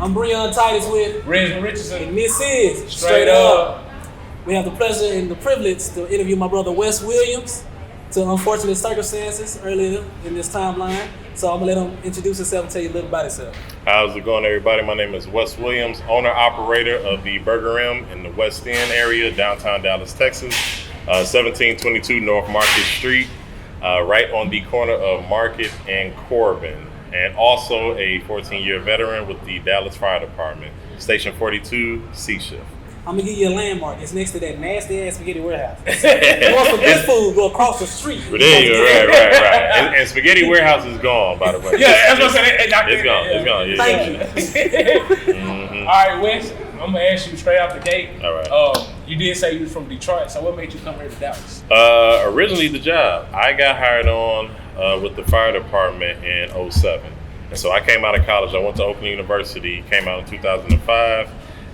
I'm Breon Titus with Res Breon, and this is Straight Up. We have the pleasure and the privilege to interview my brother Wes Williams to unfortunate circumstances earlier in this timeline. So I'm gonna let him introduce himself and tell you a little about himself. How's it going, everybody? My name is Wes Williams, owner-operator of the Burgerim in the West End area, downtown Dallas, Texas, 1722 North Market Street, right on the corner of Market and Corbin, and also a 14-year veteran with the Dallas Fire Department, Station 42, C Shift. I'm gonna give you a landmark. It's next to that nasty ass spaghetti warehouse. You want some good food? Go across the street. But there you go, right. And spaghetti warehouse is gone, by the way. Yeah, that's what I'm saying. It's gone. Yeah. Thank you. Mm-hmm. All right, Wes, I'm gonna ask you straight out the gate. All right. You did say you was from Detroit, so what made you come here to Dallas? Originally the job. I got hired on with the fire department in 2007. And so I came out of college. I went to Oakland University, came out in 2005.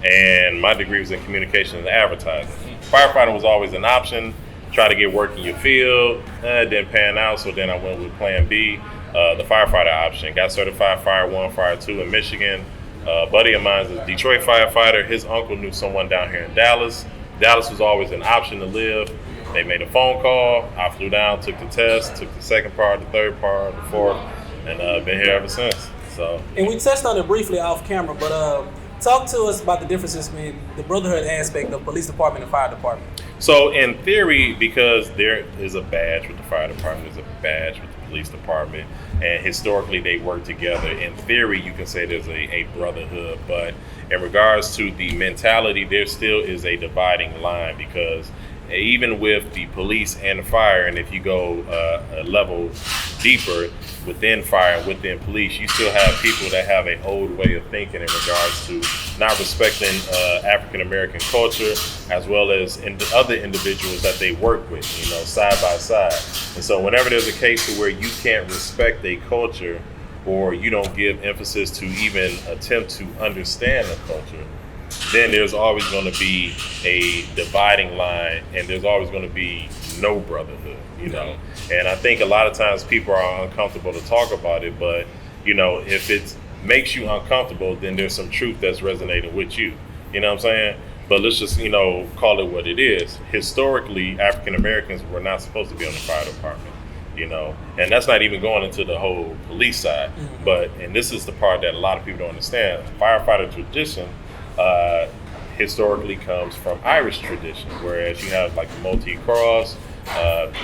And my degree was in communication and advertising. Firefighter was always an option. Try to get work in your field. It didn't pan out, so then I went with Plan B, the firefighter option. Got certified Fire 1, Fire 2 in Michigan. A buddy of mine is a Detroit firefighter. His uncle knew someone down here in Dallas. Dallas was always an option to live. They made a phone call. I flew down, took the test, took the second part, the third part, the fourth, and been here ever since. So. And we touched on it briefly off camera, but talk to us about the differences between the brotherhood aspect of police department and fire department. So in theory, because there is a badge with the fire department, there's a badge with the police department, and historically they work together. In theory, you can say there's a brotherhood, but in regards to the mentality, there still is a dividing line, because even with the police and the fire, and if you go a level deeper within fire and within police, you still have people that have an old way of thinking in regards to not respecting African American culture, as well as other individuals that they work with, side by side. And so whenever there's a case to where you can't respect a culture, or you don't give emphasis to even attempt to understand the culture, then there's always going to be a dividing line, and there's always going to be no brotherhood, And I think a lot of times people are uncomfortable to talk about it, but, if it makes you uncomfortable, then there's some truth that's resonating with you. You know what I'm saying? But let's just, call it what it is. Historically, African Americans were not supposed to be on the fire department, and that's not even going into the whole police side. Mm-hmm. And this is the part that a lot of people don't understand. Firefighter tradition historically comes from Irish tradition, whereas you have like the multi-cross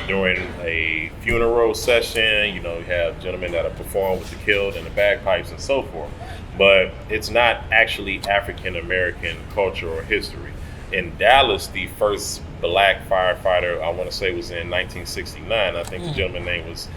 during a funeral session, you have gentlemen that are performed with the kilt and the bagpipes and so forth. But it's not actually African American culture or history. In Dallas, the first black firefighter, I want to say, was in 1969. I think the gentleman's name was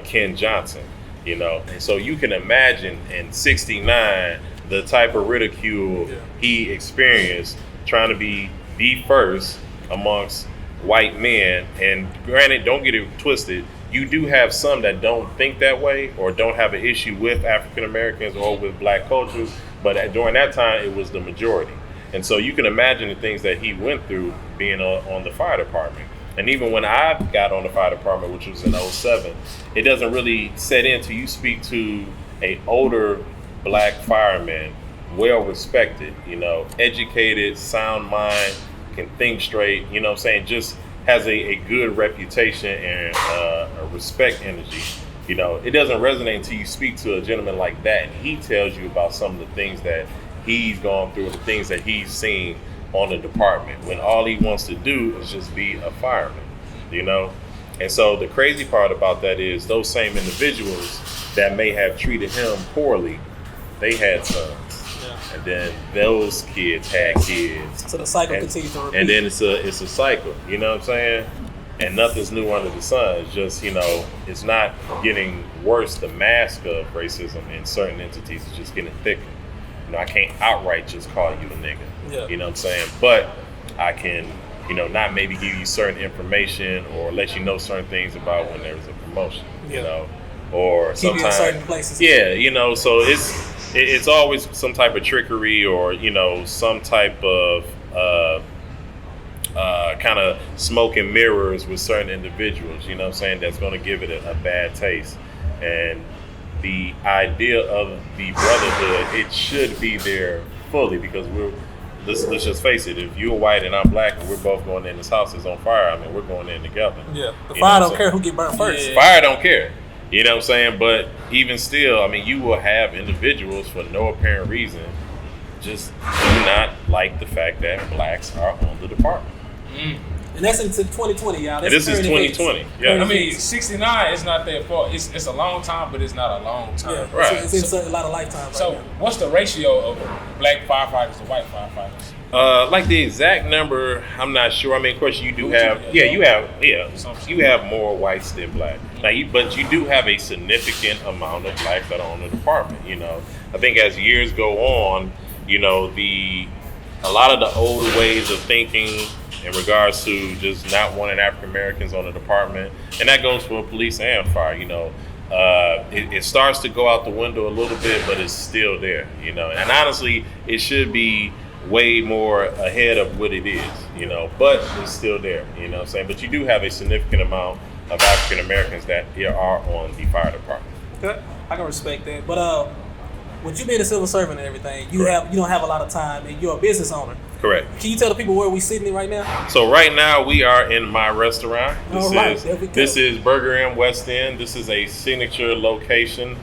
Ken Johnson, And so you can imagine in 69, the type of ridicule he experienced trying to be the first amongst white men. And granted, don't get it twisted, you do have some that don't think that way or don't have an issue with African Americans or with black cultures, but during that time it was the majority. And so you can imagine the things that he went through being on the fire department. And even when I got on the fire department, which was in 2007, it doesn't really set in till you speak to a older black fireman, well respected, educated, sound mind, can think straight, just has a good reputation and a respect energy. It doesn't resonate until you speak to a gentleman like that and he tells you about some of the things that he's gone through, the things that he's seen on the department, when all he wants to do is just be a fireman, And so the crazy part about that is those same individuals that may have treated him poorly, they had sons. Yeah. And then those kids had kids. So the cycle continues to repeat. And then it's a cycle, you know what I'm saying? And nothing's new under the sun. It's just, it's not getting worse. The mask of racism in certain entities is just getting thicker. I can't outright just call you a nigga. Yeah. You know what I'm saying? But I can, not maybe give you certain information or let you know certain things about when there's a promotion, or keep sometimes you in certain places. Yeah, so it's always some type of trickery or, some type of kind of smoke and mirrors with certain individuals, that's going to give it a bad taste. And the idea of the brotherhood, it should be there fully, because let's just face it, if you're white and I'm black and we're both going in, this house is on fire, I mean, we're going in together. Yeah, the fire don't care who get burnt first. Yeah. Fire don't care. You know what I'm saying? But even still, I mean, you will have individuals for no apparent reason just do not like the fact that blacks are on the department. And that's into 2020, y'all. That's This is current 2020. events. Yeah. I mean, 69 is not their fault. It's a long time, but it's not a long time. Yeah, Right. It's in a lot of lifetimes. So, right now. what's the ratio of black firefighters to white firefighters? Like the exact number, I'm not sure. I mean, of course, you do have, you have more whites than black. Now, but you do have a significant amount of blacks that are on the department. You know, I think as years go on, you know, a lot of the old ways of thinking in regards to just not wanting African Americans on the department, and that goes for police and fire. You know, it starts to go out the window a little bit, but it's still there. You know, and honestly, it should be way more ahead of what it is, you know, but it's still there, you know what I'm saying? But you do have a significant amount of African Americans that are on the fire department. Okay, I can respect that. But with you being a civil servant and everything, you don't have a lot of time, and you're a business owner. Correct. Can you tell the people where we're sitting right now? So right now we are in my restaurant. This is Burgerim West End. This is a signature location.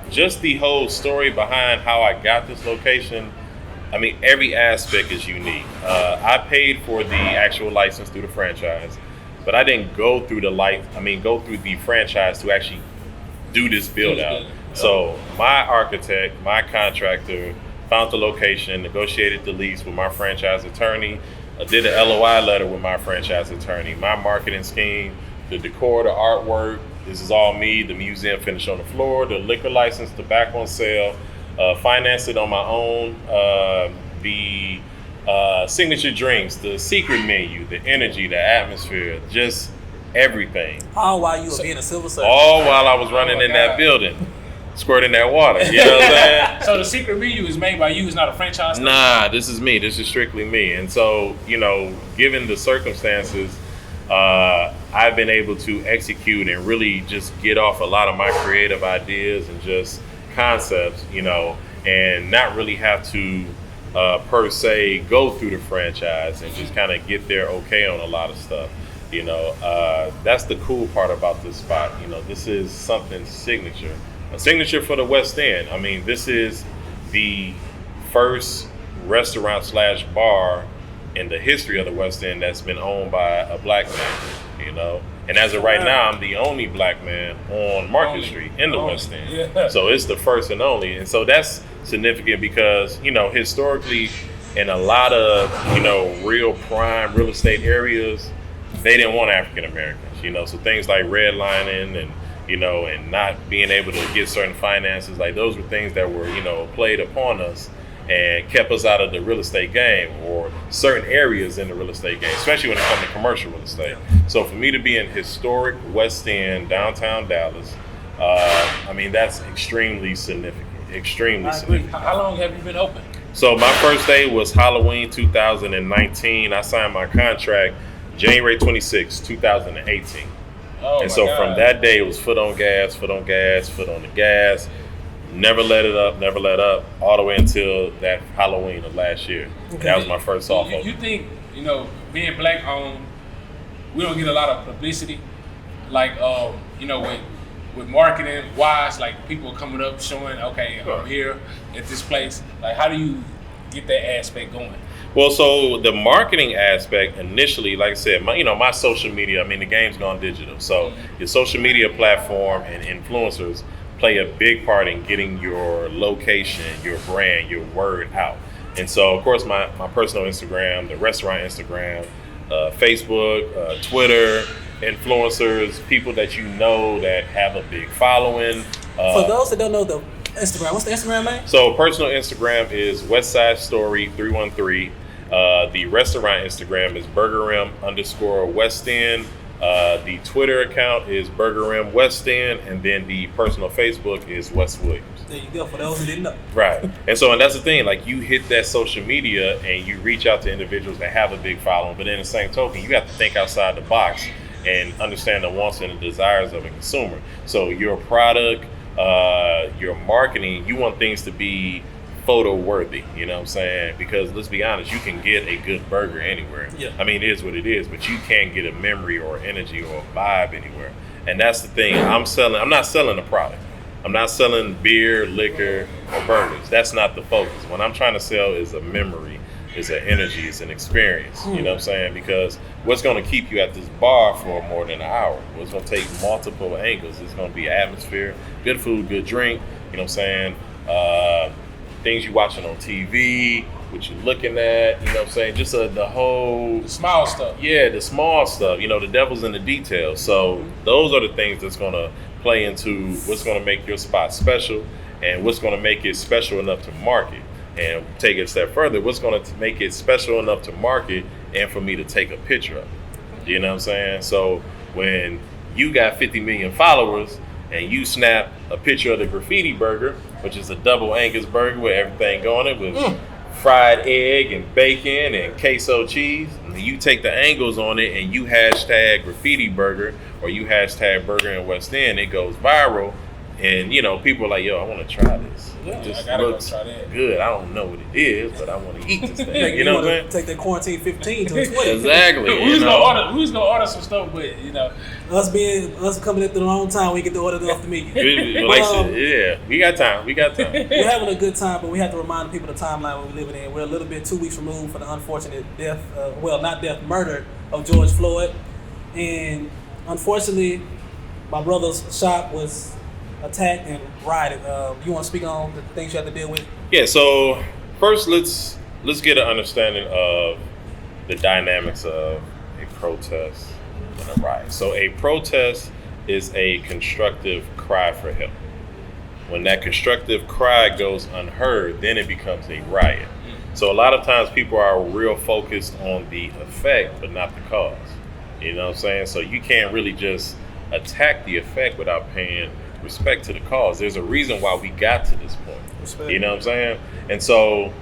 Just the whole story behind how I got this location, I mean, every aspect is unique. I paid for the actual license through the franchise, but I didn't go through go through the franchise to actually do this build out. So my architect, my contractor, found the location, negotiated the lease with my franchise attorney, did an LOI letter with my franchise attorney, my marketing scheme, the decor, the artwork. This is all me. The museum finished on the floor, the liquor license, the back on sale. Financed it on my own. The signature drinks, the secret menu, the energy, the atmosphere, just everything. All while you were being a civil servant. All while I was running in that building, squirting that water. You know what I'm saying? So the secret menu is made by you. It's not a franchise. Nah, this is me. This is strictly me. And so, you know, given the circumstances, I've been able to execute and really just get off a lot of my creative ideas and just concepts, you know, and not really have to per se go through the franchise and just kind of get there okay on a lot of stuff. You know, that's the cool part about this spot. You know, this is something signature, a signature for the West End. I mean, this is the first restaurant / bar in the history of the West End that's been owned by a black man, you know. And as of right now, I'm the only black man on Market Street in the West End. Yeah. So it's the first and only. And so that's significant because, you know, historically in a lot of, you know, real prime real estate areas, they didn't want African Americans, you know. So things like redlining and, you know, and not being able to get certain finances, like those were things that were, you know, played upon us and kept us out of the real estate game or certain areas in the real estate game, especially when it comes to commercial real estate. So for me to be in historic West End, downtown Dallas, I mean, that's extremely significant, extremely significant. How long have you been open? So my first day was Halloween 2019. I signed my contract January 26, 2018. Oh, so God. from that day, it was foot on gas, foot on gas, foot on the gas. Never let it up, never let up, all the way until that Halloween of last year. Okay. That was my first soft open. You think, you know, being black owned, we don't get a lot of publicity, like, you know, with marketing wise, like people coming up showing, okay, I'm here at this place. Like, how do you get that aspect going? Well, so the marketing aspect initially, like I said, my social media, I mean, the game's gone digital. So your social media platform and influencers play a big part in getting your location, your brand, your word out. And so, of course, my personal Instagram, the restaurant Instagram, Facebook, Twitter, influencers, people that you know that have a big following. For those that don't know the Instagram, what's the Instagram name? So personal Instagram is Westside Story 313. The restaurant Instagram is Burgerim_Westend. The Twitter account is Burgerim Westend, and then the personal Facebook is Wes Williams. There you go, for those who didn't know. Right. And that's the thing, like you hit that social media and you reach out to individuals that have a big following, but in the same token, you have to think outside the box and understand the wants and the desires of a consumer. So your product, your marketing, you want things to be photo worthy, you know what I'm saying? Because let's be honest, you can get a good burger anywhere. Yeah. I mean, it is what it is, but you can't get a memory or energy or a vibe anywhere. And that's the thing. I'm not selling a product. I'm not selling beer, liquor, or burgers. That's not the focus. What I'm trying to sell is a memory, is an energy, is an experience. You know what I'm saying? Because what's going to keep you at this bar for more than an hour? What's going to take multiple angles? It's going to be atmosphere, good food, good drink. You know what I'm saying? Things you watching on TV, what you looking at. You know what I'm saying? Just the whole The small stuff. Yeah, the small stuff. You know, the devil's in the details. So those are the things that's going to play into what's going to make your spot special and what's going to make it special enough to market. And take it a step further, what's going to make it special enough to market and for me to take a picture of it. You know what I'm saying? So when you got 50 million followers and you snap a picture of the graffiti burger, which is a double Angus burger with everything on it, with fried egg and bacon and queso cheese, and you take the angles on it and you hashtag graffiti burger or you hashtag Burgerim West End, it goes viral. And, you know, people are like, yo, I want to try this. Yeah, It just I gotta go looks try that. good. I don't know what it is, but I want to eat this thing. You know what I'm saying? Take that quarantine 15 to a 20. Exactly. We was gonna order some stuff, but you know, Us coming at the wrong time, we get to order off the menu. Yeah, we got time. We're having a good time, but we have to remind people the timeline we're living in. We're a little bit 2 weeks removed from the unfortunate death, murder of George Floyd. And unfortunately, my brother's shop was attacked and rioted. You want to speak on the things you have to deal with? Yeah, so first let's get an understanding of the dynamics of a protest and a riot. So a protest is a constructive cry for help. When that constructive cry goes unheard, then it becomes a riot. So a lot of times people are real focused on the effect, but not the cause. You know what I'm saying? So you can't really just attack the effect without paying respect to the cause. There's a reason why we got to this point. Respect. You know what I'm saying? And so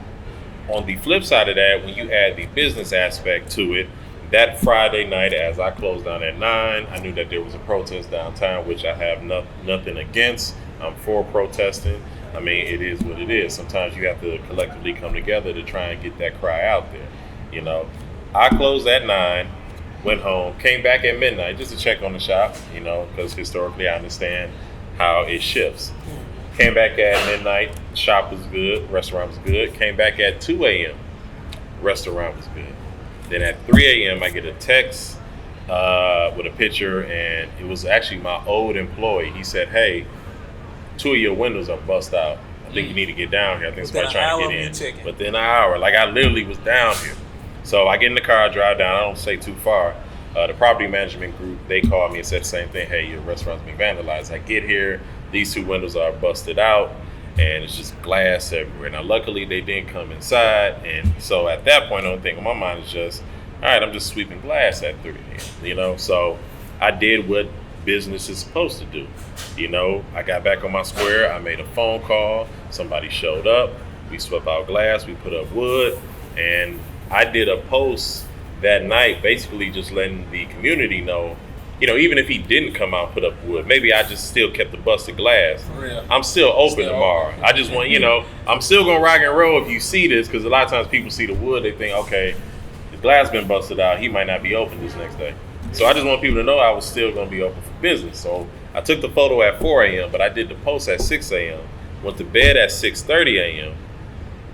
on the flip side of that, when you add the business aspect to it, that Friday night as I closed down at 9, I knew that there was a protest downtown, which I have nothing against. I'm for protesting. I mean, it is what it is. Sometimes you have to collectively come together to try and get that cry out there. You know, I closed at 9, went home, came back at midnight just to check on the shop, you know, because historically I understand how it shifts. Came back at midnight, shop was good, restaurant was good. Came back at 2 a.m., restaurant was good. Then at 3 a.m., I get a text with a picture, and it was actually my old employee. He said, hey, 2 of your windows are bust out. I think you need to get down here. I think somebody's trying to get in. Within an hour, like I literally was down here. So I get in the car, drive down, I don't stay too far. The property management group, they called me and said the same thing. Hey, your restaurant's been vandalized. I get here, these 2 windows are busted out, and it's just glass everywhere. Now, luckily, they didn't come inside, and so at that point, the only thing on my mind is just, all right, I'm just sweeping glass at 3 a.m., you know? So I did what business is supposed to do. You know, I got back on my square, I made a phone call, somebody showed up, we swept out glass, we put up wood, and I did a post that night, basically just letting the community know, you know, even if he didn't come out and put up wood, maybe I just still kept the busted glass. I'm still open tomorrow. I just want, you know, I'm still gonna rock and roll if you see this, because a lot of times people see the wood, they think, okay, the glass been busted out, he might not be open this next day. So I just want people to know I was still gonna be open for business. So I took the photo at 4 a.m., but I did the post at 6 a.m., went to bed at 6:30 a.m.,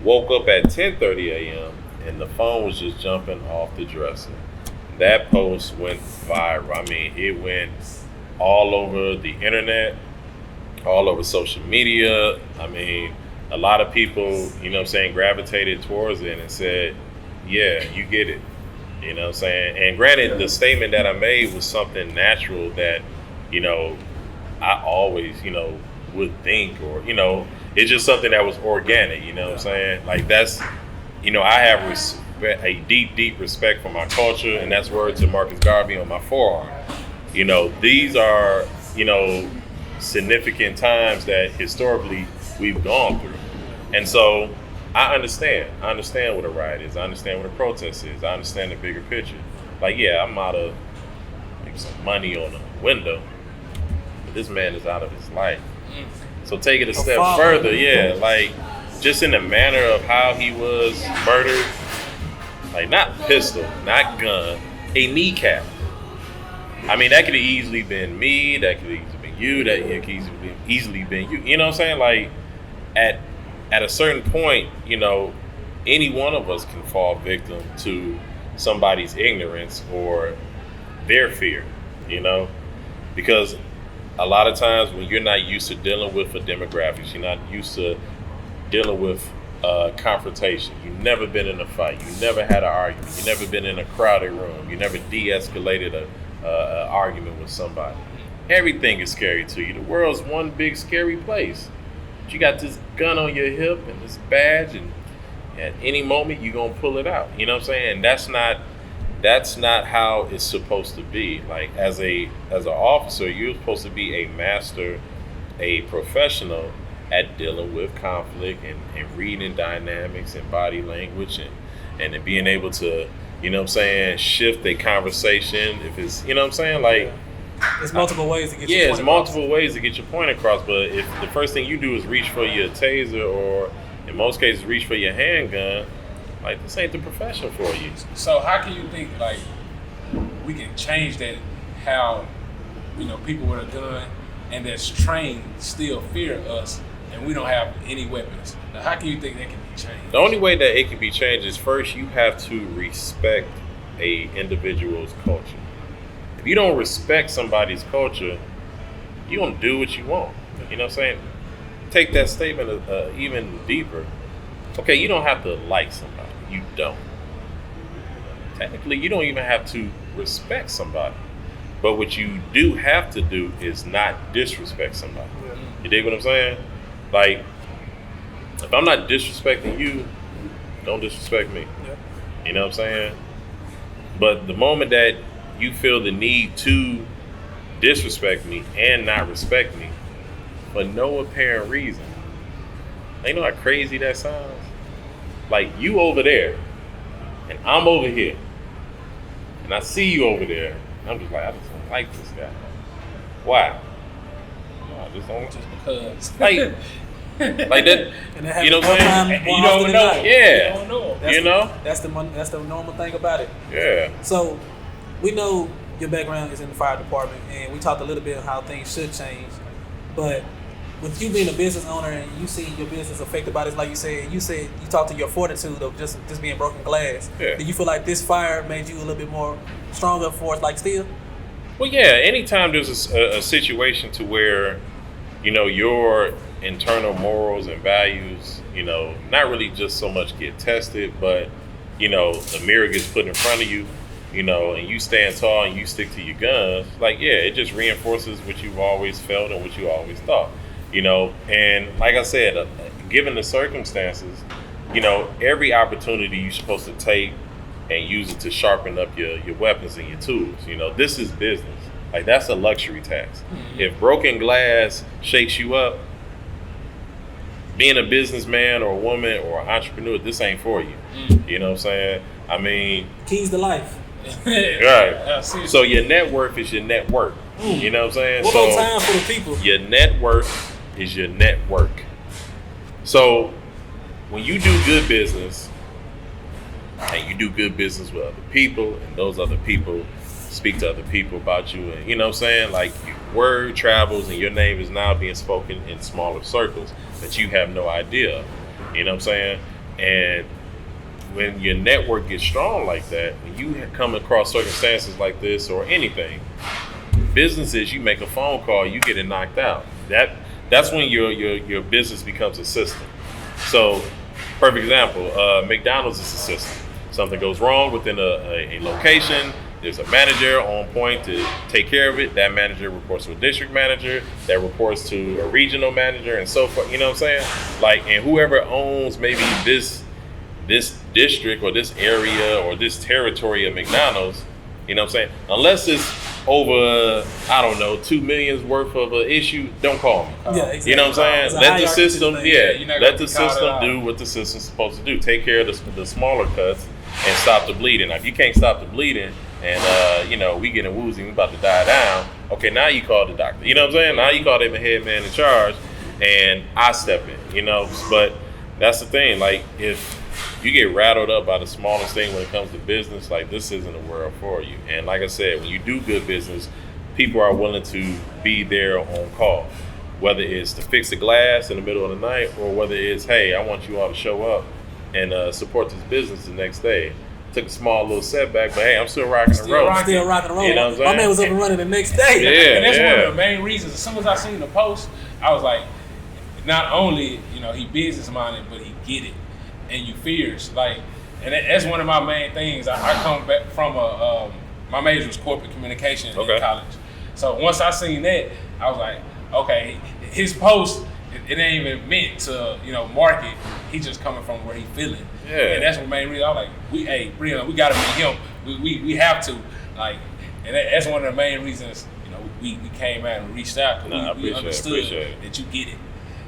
woke up at 10:30 a.m., and the phone was just jumping off the dresser. That post went viral. I mean, it went all over the internet, all over social media. I mean, a lot of people, you know what I'm saying, gravitated towards it and said, yeah, you get it. You know what I'm saying? And granted, the statement that I made was something natural that, you know, I always, you know, would think, or, you know, it's just something that was organic, you know what I'm saying? Like that's, you know, I have a deep respect for my culture, and that's word to Marcus Garvey on my forearm. You know, these are, you know, significant times that historically we've gone through. And so I understand what a riot is. I understand what a protest is. I understand the bigger picture. Like, yeah, I'm out of some money on a window, but this man is out of his life. So take it a step father. further, yeah, like just in the manner of how he was murdered, like not pistol, not gun, a kneecap. I mean, that could have easily been me, that could have easily been you, that could easily been you. You know what I'm saying? Like at a certain point, you know, any one of us can fall victim to somebody's ignorance or their fear, you know, because a lot of times when you're not used to dealing with a demographics, you're not used to dealing with confrontation, you've never been in a fight, you never had an argument, you've never been in a crowded room, you never de-escalated a argument with somebody. Everything is scary to you. The world's one big scary place. But you got this gun on your hip and this badge, and at any moment you're gonna pull it out. You know what I'm saying? And that's not how it's supposed to be. Like as an officer, you're supposed to be a master, a professional at dealing with conflict and reading dynamics and body language and being able to, you know what I'm saying, shift a conversation if it's, you know what I'm saying, like there's multiple ways to get your point yeah, across. it's multiple ways to get your point across, but if the first thing you do is reach for your taser or in most cases reach for your handgun, like this ain't the profession for you. So how can you think like we can change that? How, you know, people with a gun and that's trained still fear us, and we don't have any weapons. Now, how can you think that can be changed? The only way that it can be changed is first you have to respect a individual's culture. If you don't respect somebody's culture, you don't do what you want. You know what I'm saying? Take that statement even deeper. Okay, you don't have to like somebody. You don't. Technically, you don't even have to respect somebody. But what you do have to do is not disrespect somebody. Yeah. You dig what I'm saying? Like, if I'm not disrespecting you, don't disrespect me. Yeah. You know what I'm saying? But the moment that you feel the need to disrespect me and not respect me for no apparent reason, you know how crazy that sounds? Like, you over there and I'm over here and I see you over there, and I'm just like, I just don't like this guy. Why? I just don't. Just because. Like that, And it you know what I'm saying? You don't know. Yeah. You don't know. That's the normal thing about it. Yeah. So we know your background is in the fire department, and we talked a little bit about how things should change. But with you being a business owner and you see your business affected by this, like you said you talked to your fortitude of just being broken glass. Yeah. Do you feel like this fire made you a little bit more stronger for like steel? Well, yeah. Anytime there's a situation to where, you know, your internal morals and values, you know, not really just so much get tested, but, you know, the mirror gets put in front of you, you know, and you stand tall and you stick to your guns, like, yeah, it just reinforces what you've always felt and what you always thought, you know. And like I said, given the circumstances, you know, every opportunity you're supposed to take and use it to sharpen up your weapons and your tools. You know, this is business. Like, that's a luxury tax. Mm-hmm. If broken glass shakes you up, being a businessman or a woman or an entrepreneur, this ain't for you. You know what I'm saying? I mean, keys to life. Right. So your net worth is your net work. You know what I'm saying? One so more time for the people. Your net worth is your net work. So when you do good business and you do good business with other people, and those other people speak to other people about you, and you know what I'm saying, like, your word travels and your name is now being spoken in smaller circles that you have no idea of. You know what I'm saying? And when your network gets strong like that, when you come across circumstances like this or anything, businesses, you make a phone call, you get it knocked out. That's when your business becomes a system. So, perfect example, McDonald's is a system. Something goes wrong within a location, there's a manager on point to take care of it. That manager reports to a district manager, that reports to a regional manager, and so forth. You know what I'm saying? Like, and whoever owns maybe this district or this area or this territory of McDonald's, you know what I'm saying? Unless it's over, I don't know, $2 million worth of an issue, don't call me. Yeah, exactly. You know what I'm saying? Let the system, let the system out. do what the system's supposed to do. Take care of the smaller cuts and stop the bleeding. Now, if you can't stop the bleeding and, you know, we getting woozy, we about to die down, okay, now you call the doctor. You know what I'm saying? Now you call them a head man in charge. and I step in, you know. But that's the thing, like if you get rattled up by the smallest thing when it comes to business, like this isn't a world for you. And like I said, when you do good business, people are willing to be there on call, whether it's to fix the glass in the middle of the night or whether it's, hey, I want you all to show up and support this business the next day. Took a small little setback, but hey, I'm still rocking and rolling. Still rocking and rolling. You know what I'm saying? My man was up and running the next day. Yeah, and that's one of the main reasons. As soon as I seen the post, I was like, not only, you know, he business minded, but he get it. And you fierce. Like, and that's one of my main things. I come back from my major was corporate communication in college. So once I seen that, I was like, okay, his post, it ain't even meant to, you know, market. He just coming from where he feeling. Yeah. And that's the main reason. I was like, hey, Breon, we gotta meet him. We have to. Like, and that's one of the main reasons, you know, we came out and reached out because we understood that you get it.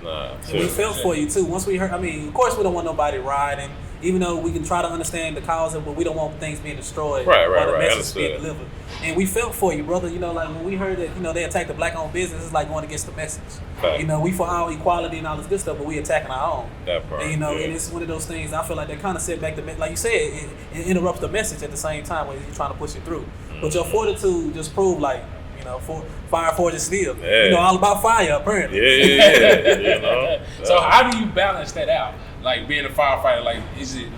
And we felt for you too. Once we heard, I mean, of course we don't want nobody riding, even though we can try to understand the cause of it, but we don't want things being destroyed or the message being delivered. And we felt for you, brother. You know, like when we heard that, you know, they attacked the black-owned business, it's like going against the message. Right. You know, we for our equality and all this good stuff, but we attacking our own. That part. And, you know, and it's one of those things. I feel like they kind of set back the, like you said, it interrupts the message at the same time when you're trying to push it through. Mm-hmm. But your fortitude just proved, like, you know, fire forges steel. Yeah. You know, all about fire apparently. Yeah. You know. So how do you balance that out? Like being a firefighter, like is it?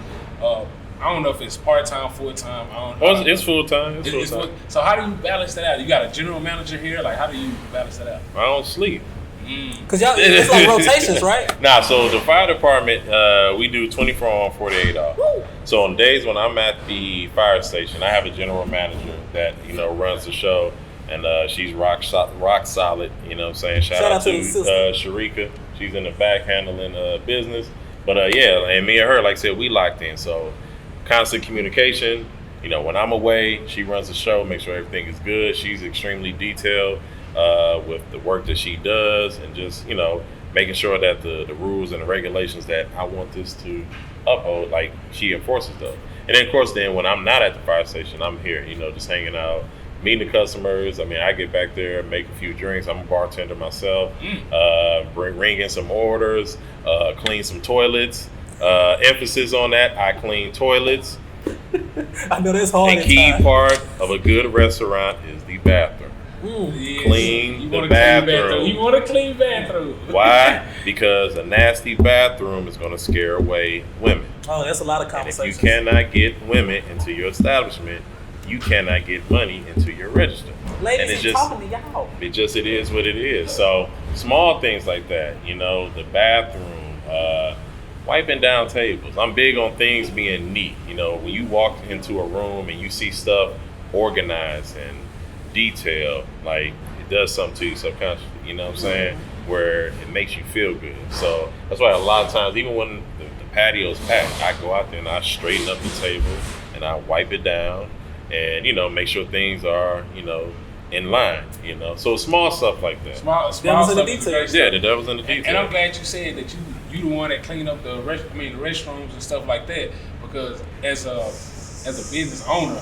I don't know if it's part-time, full-time. I don't know. It's full-time. It's full-time. So how do you balance that out? You got a general manager here. Like how do you balance that out? I don't sleep. Cause y'all, it's like rotations, right? Nah, so the fire department, we do 24 on, 48 off. Woo. So on days when I'm at the fire station, I have a general manager that, you know, runs the show, and she's rock solid. You know what I'm saying? Shout out to Sharika. She's in the back handling business. But yeah, and me and her, like I said, we locked in. So constant communication. You know, when I'm away, she runs the show, makes sure everything is good. She's extremely detailed with the work that she does, and just, you know, making sure that the rules and the regulations that I want this to uphold, like, she enforces those. And then, of course, then when I'm not at the fire station, I'm here, you know, just hanging out, meeting the customers. I mean, I get back there, make a few drinks. I'm a bartender myself. Ring in some orders, clean some toilets. Emphasis on that, I clean toilets. I know that's hard. And key part of a good restaurant is the bathroom. Yes. Clean the bathroom. You want a clean bathroom. Why? Because a nasty bathroom is going to scare away women. Oh, that's a lot of conversation. If you cannot get women into your establishment, you cannot get money into your register. Ladies, and it's just talking to y'all. It is what it is. So small things like that, you know, the bathroom, wiping down tables. I'm big on things being neat. You know, when you walk into a room and you see stuff organized and detailed, like, it does something to you subconsciously, you know what I'm saying? Where it makes you feel good. So that's why a lot of times, even when the patio's packed, I go out there and I straighten up the table and I wipe it down and, you know, make sure things are, you know, in line, you know. So small stuff like that. Small devil's in the stuff. details. Yeah, the devil's in the details. And I'm glad you said that you the one that cleaned up the restrooms and stuff like that, because as a business owner,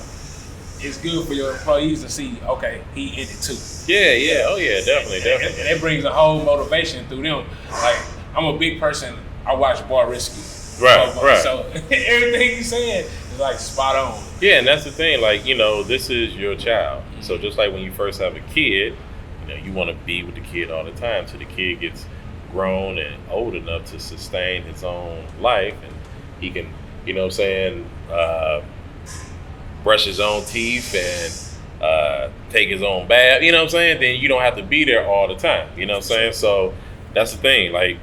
it's good for your employees to see, okay, he in it too. Yeah, oh yeah, definitely. And that brings a whole motivation through them. Like, I'm a big person, I watch Bar Rescue. Right. So everything you said is like spot on. Yeah, and that's the thing, like, you know, this is your child. Mm-hmm. So just like when you first have a kid, you know, you want to be with the kid all the time till the kid gets grown and old enough to sustain his own life, and he can, you know what I'm saying, brush his own teeth and take his own bath, you know what I'm saying? Then you don't have to be there all the time, you know what I'm saying? So that's the thing, like,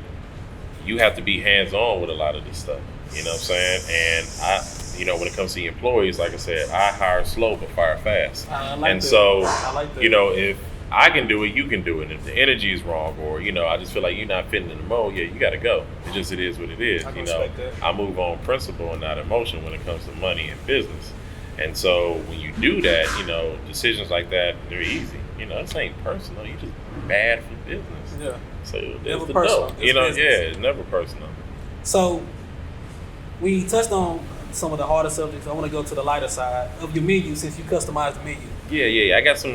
you have to be hands-on with a lot of this stuff, you know what I'm saying? And I, you know, when it comes to the employees, like I said, I hire slow but fire fast. I like and that. so, I like that. you know, if I can do it, you can do it. If the energy is wrong, or, you know, I just feel like you're not fitting in the mold, yeah, you got to go. It is what it is. I you know, that. I move on principle and not emotion when it comes to money and business. And so when you do that, you know, decisions like that, they're easy. You know, this ain't personal. You just bad for business. Yeah. So Never the personal. dope. You know, business. yeah, it's never personal. So we touched on some of the harder subjects. I want to go to the lighter side of your menu since you customize the menu. Yeah. I got some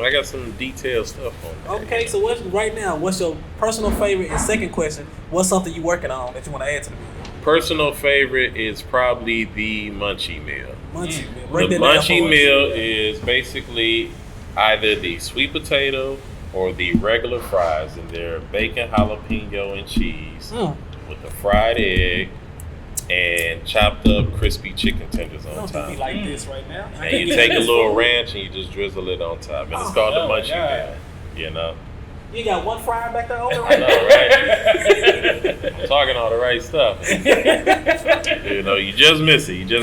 detailed stuff on that. Okay, so what's your personal favorite? And second question, what's something you working on that you want to add to the menu? Personal favorite is probably the munchie meal. Munchie meal. The Break that down munchie for us. meal is basically either the sweet potato or the regular fries, and they're bacon, jalapeno, and cheese with a fried egg and chopped up crispy chicken tenders on Don't top. be like this right now. And you take a little ranch and you just drizzle it on top. And it's called the munchie meal. You know? You got one fry back there over I right know, right? I'm talking all the right stuff. You know, you just missed it. You know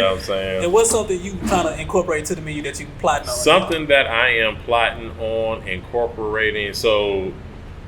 what I'm saying? And what's something you trying to incorporate to the menu that you plotting on? Something that I am plotting on incorporating. So,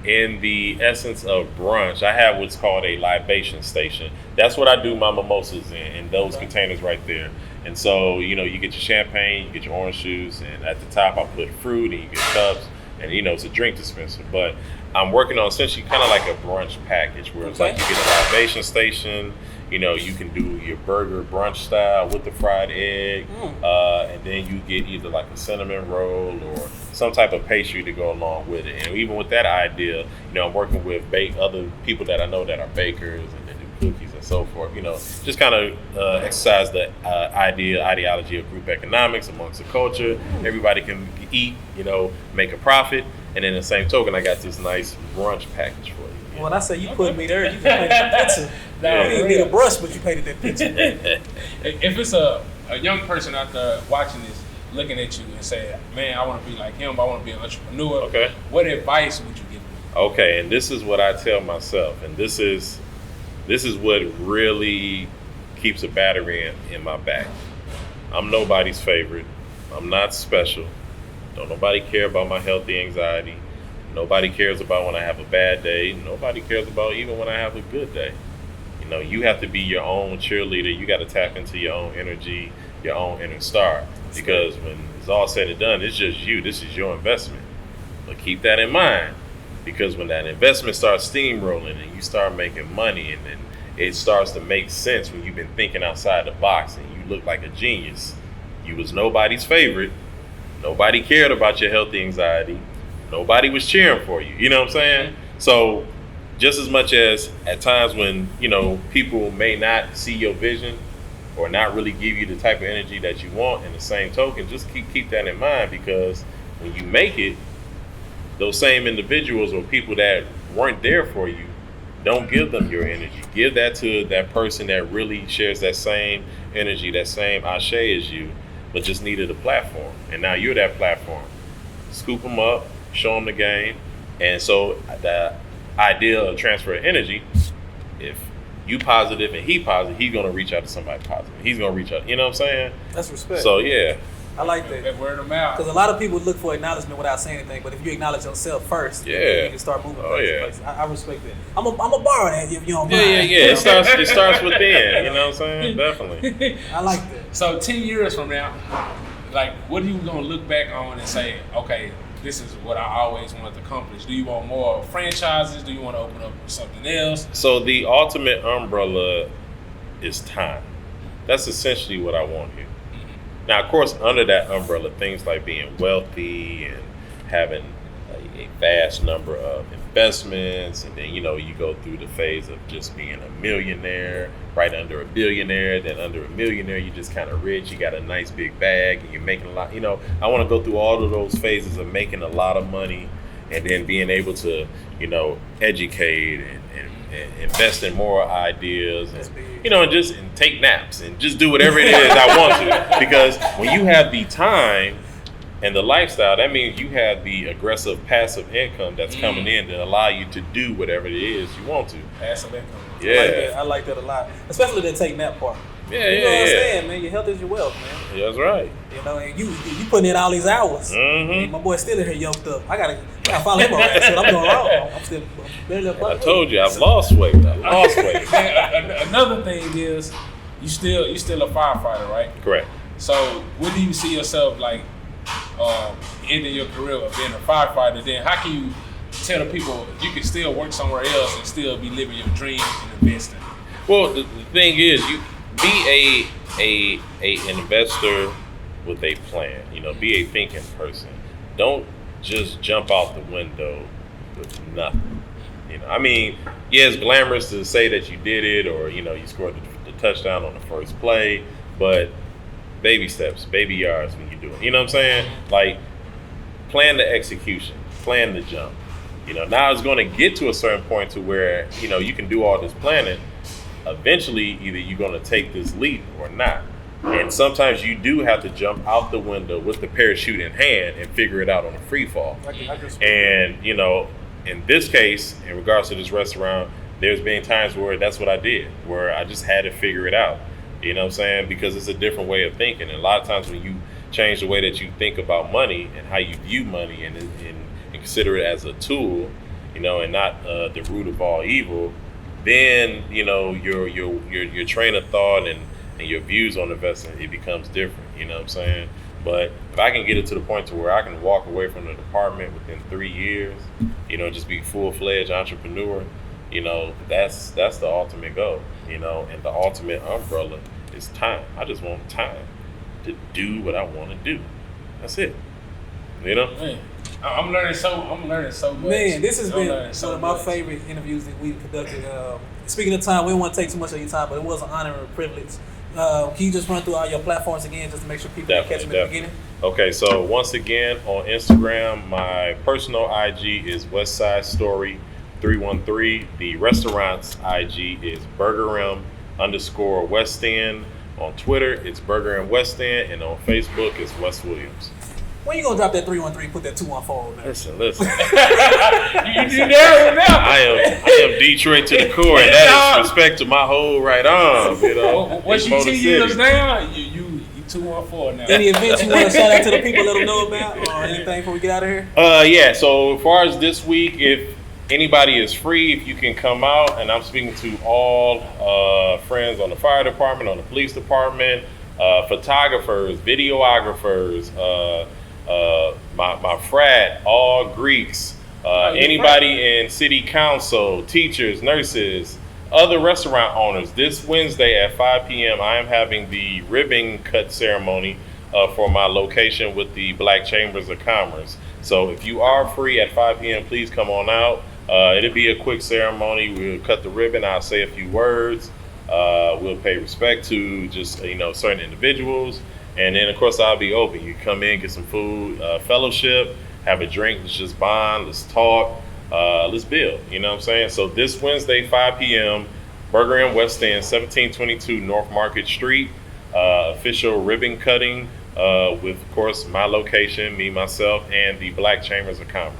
in the essence of brunch, I have what's called a libation station. That's what I do my mimosas in those containers right there. And so, you know, you get your champagne, you get your orange juice, and at the top I put fruit, and you get cups, and you know, it's a drink dispenser. But I'm working on essentially kind of like a brunch package where it's like you get a libation station. You know, you can do your burger brunch style with the fried egg, and then you get either like a cinnamon roll or some type of pastry to go along with it. And even with that idea, you know, I'm working with other people that I know that are bakers and that do cookies and so forth. You know, just kind of exercise the ideology of group economics amongst the culture. Everybody can eat, you know, make a profit. And in the same token, I got this nice brunch package for you. When I say you put me there, you can paint that picture. You didn't need a brush, but you painted that picture. If it's a young person out there watching this, looking at you and saying, man, I want to be like him, I want to be an entrepreneur, Okay. What advice would you give them? Okay, and this is what I tell myself, and this is what really keeps a battery in my back. I'm nobody's favorite. I'm not special. Don't nobody care about my healthy anxiety. Nobody cares about when I have a bad day. Nobody cares about even when I have a good day. You know, you have to be your own cheerleader. You got to tap into your own energy, your own inner star. Because when it's all said and done, it's just you. This is your investment. But keep that in mind, because when that investment starts steamrolling and you start making money, and then it starts to make sense when you've been thinking outside the box and you look like a genius. You was nobody's favorite. Nobody cared about your healthy anxiety. Nobody was cheering for you. You know what I'm saying? So just as much as at times when, you know, people may not see your vision or not really give you the type of energy that you want, in the same token, just keep that in mind, because when you make it, those same individuals or people that weren't there for you, don't give them your energy. Give that to that person that really shares that same energy, that same ashe as you, but just needed a platform. And now you're that platform. Scoop them up, show them the game. And so the idea of transfer of energy, if you positive and he positive, he's going to reach out to somebody positive. He's going to reach out. You know what I'm saying? That's respect. So, yeah. I like that. That word of mouth. Because a lot of people look for acknowledgement without saying anything, but if you acknowledge yourself first, you can start moving places. I respect that. I'm a borrow that if you don't mind. Yeah. It starts within. You know what I'm saying? Definitely. I like that. So 10 years from now, like, what are you going to look back on and say, okay, this is what I always wanted to accomplish? Do you want more franchises? Do you want to open up something else? So the ultimate umbrella is time. That's essentially what I want here. Now, of course, under that umbrella, things like being wealthy and having a vast number of investments, and then, you know, you go through the phase of just being a millionaire, right under a billionaire, then under a millionaire, you're just kind of rich, you got a nice big bag, and you're making a lot. You know, I want to go through all of those phases of making a lot of money, and then being able to, you know, educate and invest in more ideas, and, you know, and take naps and just do whatever it is I want to. Because when you have the time and the lifestyle, that means you have the aggressive passive income that's coming in to allow you to do whatever it is you want to. Passive income. Yeah. I like that a lot. Especially the take nap part. Yeah, you know what I'm saying, man? Your health is your wealth, man. Yeah, that's right. You know, and you putting in all these hours. Mm-hmm. My boy's still in here yoked up. I gotta follow him around. That's what I'm doing wrong. I'm barely a buck. I told you, I've lost weight. Another thing is, you still a firefighter, right? Correct. So, when do you see yourself like ending your career of being a firefighter? Then how can you tell the people you can still work somewhere else and still be living your dream and investing? Well, the thing is, be a investor with a plan. You know, be a thinking person. Don't just jump out the window with nothing. You know, I mean, yeah, it's glamorous to say that you did it, or you know, you scored the touchdown on the first play, but baby steps, baby yards when you do it. You know what I'm saying? Like, plan the execution, plan the jump. You know, now it's going to get to a certain point to where, you know, you can do all this planning. Eventually, either you're going to take this leap or not. And sometimes you do have to jump out the window with the parachute in hand and figure it out on a free fall. And, you know, in this case, in regards to this restaurant, there's been times where that's what I did, where I just had to figure it out. You know what I'm saying? Because it's a different way of thinking. And a lot of times when you change the way that you think about money and how you view money and consider it as a tool, you know, and not the root of all evil, then, you know, your train of thought and your views on investing, it becomes different. You know what I'm saying? But if I can get it to the point to where I can walk away from the department within 3 years, you know, just be full-fledged entrepreneur, you know, that's the ultimate goal, you know, and the ultimate umbrella is time. I just want time to do what I want to do. That's it. You know? Man, I'm learning so much. Man, this has been one of my favorite interviews that we've conducted. Speaking of time, we don't want to take too much of your time, but it was an honor and a privilege. Can you just run through all your platforms again, just to make sure people can catch them at the beginning? Okay, so once again, on Instagram, my personal IG is Westside Story 313. The restaurant's IG is Burgerim_Westend. On Twitter, it's Burgerim Westend, and on Facebook, it's Wes Williams. When you gonna drop that 313? Put that 214 there. Listen. You do that now. I am Detroit to the core, and that is respect to my whole right arm. You know, what you 10 years now, you 214 now. Any events you want to shout out to the people, let them know about, or anything before we get out of here? Yeah. So as far as this week, if anybody is free, if you can come out, and I'm speaking to all friends on the fire department, on the police department, photographers, videographers, my frat, all Greeks, anybody in city council, teachers, nurses, other restaurant owners. This Wednesday at 5 p.m. I am having the ribbon cut ceremony for my location with the Black Chambers of Commerce. So if you are free at 5 p.m., please come on out. It'll be a quick ceremony. We'll cut the ribbon. I'll say a few words. We'll pay respect to just, you know, certain individuals. And then, of course, I'll be open. You come in, get some food, fellowship, have a drink. Let's just bond. Let's talk. Let's build. You know what I'm saying? So this Wednesday, 5 p.m., Burgerim West End, 1722 North Market Street. Official ribbon cutting with, of course, my location, me, myself, and the Black Chambers of Commerce.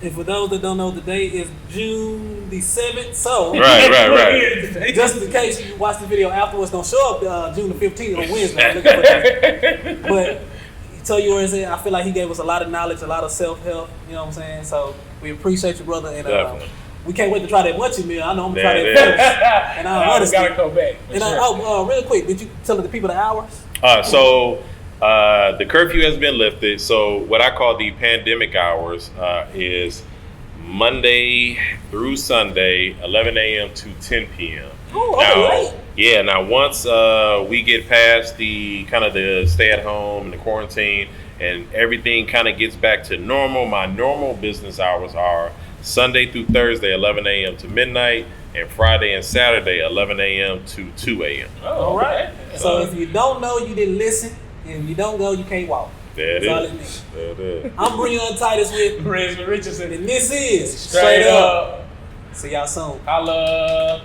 And for those that don't know, the date is June the 7th. So, Right. just in case you watch the video afterwards, don't show up June the 15th on Wednesday. I'm looking for that. But tell you where it's at. I feel like he gave us a lot of knowledge, a lot of self-help. You know what I'm saying? So we appreciate you, brother. And we can't wait to try that munchie meal. I know I'm going to try that first. And honestly, got to come back. And real quick, did you tell the people the hours? The curfew has been lifted. So what I call the pandemic hours is Monday through Sunday, 11 a.m. to 10 p.m. Oh, right. Yeah. Now, once we get past the kind of the stay at home and the quarantine and everything kind of gets back to normal, my normal business hours are Sunday through Thursday, 11 a.m. to midnight, and Friday and Saturday, 11 a.m. to 2 a.m. Oh, all right. So if you don't know, you didn't listen. And if you don't go, you can't walk. There it That's is. all it means. There it is. I'm Breon Titus with Res Richardson. and this is Straight up. See y'all soon. Holla.